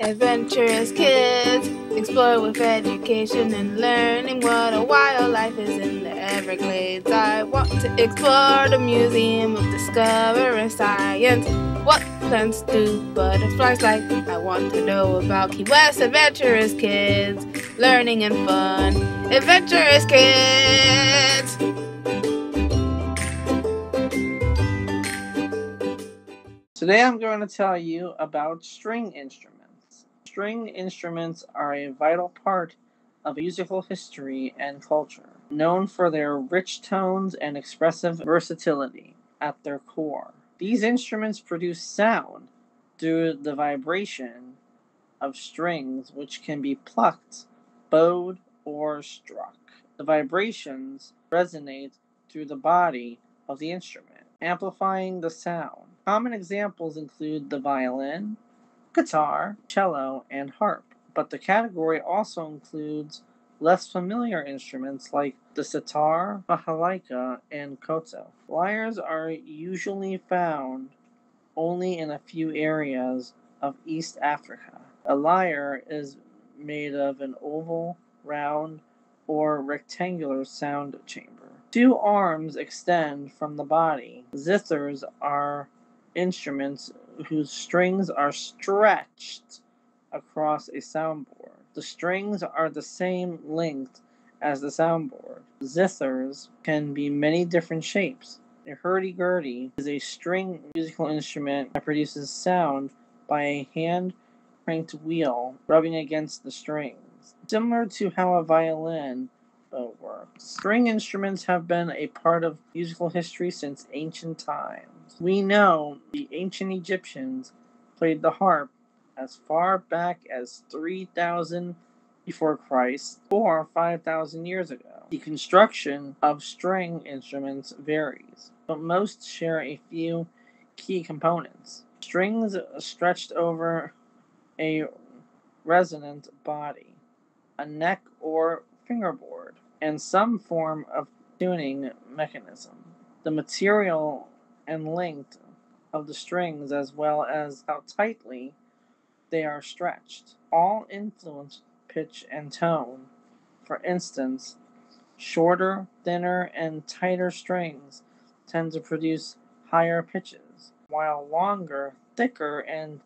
Adventurous kids explore with education and learning what a wildlife is in the Everglades. I want to explore the Museum of Discovery Science. What plants do butterflies like? I want to know about Key West. Adventurous kids, learning and fun. Adventurous kids! Today I'm going to tell you about string instruments. String instruments are a vital part of musical history and culture, known for their rich tones and expressive versatility at their core. These instruments produce sound through the vibration of strings, which can be plucked, bowed, or struck. The vibrations resonate through the body of the instrument, amplifying the sound. Common examples include the violin, guitar, cello, and harp, but the category also includes less familiar instruments like the sitar, balalaika, and koto. Lyres are usually found only in a few areas of East Africa. A lyre is made of an oval, round, or rectangular sound chamber. Two arms extend from the body. Zithers are instruments whose strings are stretched across a soundboard. The strings are the same length as the soundboard. Zithers can be many different shapes. A hurdy-gurdy is a string musical instrument that produces sound by a hand-cranked wheel rubbing against the strings, similar to how a violin bow works. String instruments have been a part of musical history since ancient times. We know the ancient Egyptians played the harp as far back as 3000 before Christ or 5,000 years ago. The construction of string instruments varies, but most share a few key components. Strings stretched over a resonant body, a neck or fingerboard, and some form of tuning mechanism. The material and length of the strings, as well as how tightly they are stretched, all influence pitch and tone. For instance, shorter, thinner, and tighter strings tend to produce higher pitches, while longer, thicker, and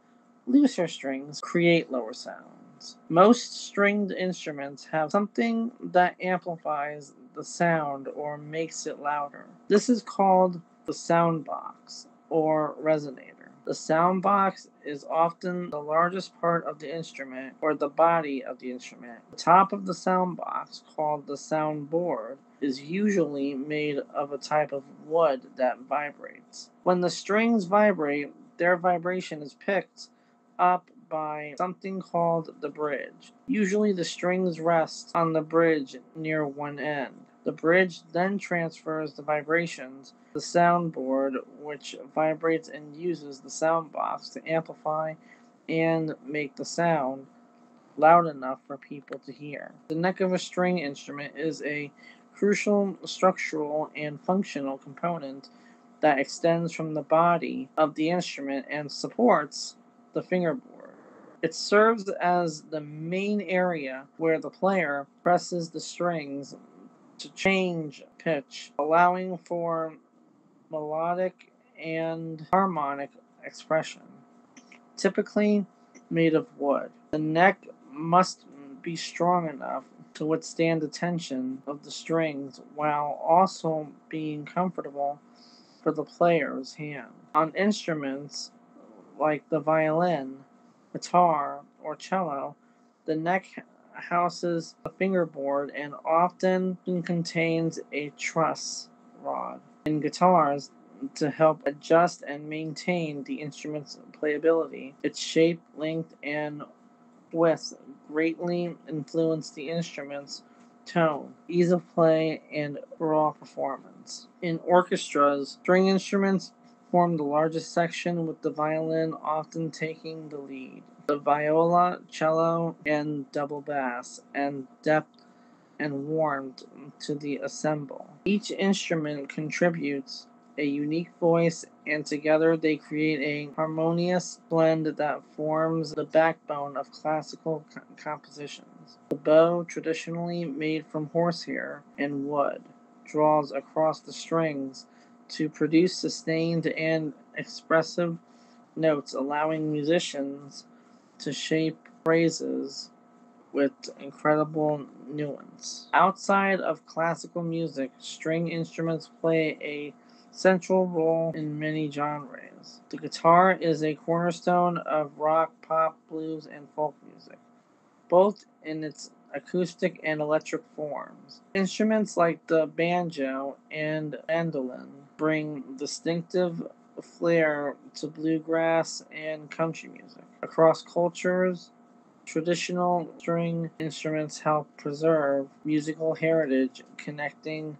looser strings create lower sounds. Most stringed instruments have something that amplifies the sound or makes it louder. This is called the sound box or resonator. The sound box is often the largest part of the instrument or the body of the instrument. The top of the sound box, called the sound board, is usually made of a type of wood that vibrates. When the strings vibrate, their vibration is picked up by something called the bridge. Usually the strings rest on the bridge near one end. The bridge then transfers the vibrations to the soundboard, which vibrates and uses the sound box to amplify and make the sound loud enough for people to hear. The neck of a string instrument is a crucial structural and functional component that extends from the body of the instrument and supports the fingerboard. It serves as the main area where the player presses the strings to change pitch, allowing for melodic and harmonic expression. Typically made of wood, the neck must be strong enough to withstand the tension of the strings while also being comfortable for the player's hand. On instruments like the violin, guitar, or cello, the neck houses a fingerboard and often contains a truss rod. In guitars, to help adjust and maintain the instrument's playability, its shape, length, and width greatly influence the instrument's tone, ease of play, and overall performance. In orchestras, string instruments form the largest section, with the violin often taking the lead. The viola, cello, and double bass, and depth and warmth to the ensemble. Each instrument contributes a unique voice, and together they create a harmonious blend that forms the backbone of classical compositions. The bow, traditionally made from horsehair and wood, draws across the strings to produce sustained and expressive notes, allowing musicians to shape phrases with incredible nuance. Outside of classical music, string instruments play a central role in many genres. The guitar is a cornerstone of rock, pop, blues, and folk music, both in its acoustic and electric forms. Instruments like the banjo and mandolin bring distinctive flair to bluegrass and country music. Across cultures, traditional string instruments help preserve musical heritage, connecting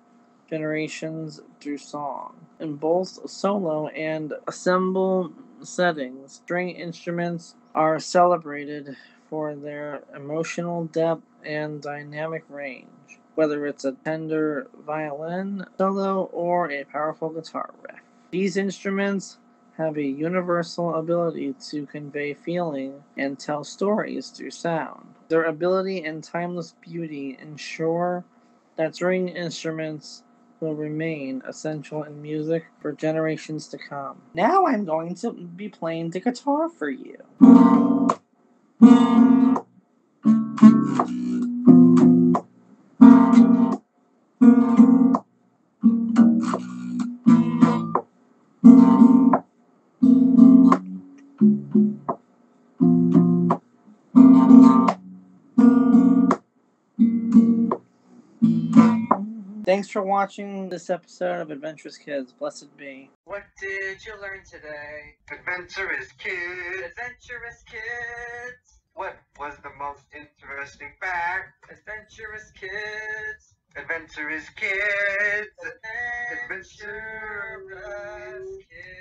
generations through song. In both solo and ensemble settings, string instruments are celebrated for their emotional depth and dynamic range, whether it's a tender violin solo or a powerful guitar riff. These instruments have a universal ability to convey feeling and tell stories through sound. Their ability and timeless beauty ensure that string instruments will remain essential in music for generations to come. Now I'm going to be playing the guitar for you. Thanks for watching this episode of Adventurous Kids. Blessed be. What did you learn today? Adventurous kids. Adventurous kids. What was the most interesting fact? Adventurous kids. Adventurous kids. Adventurous kids.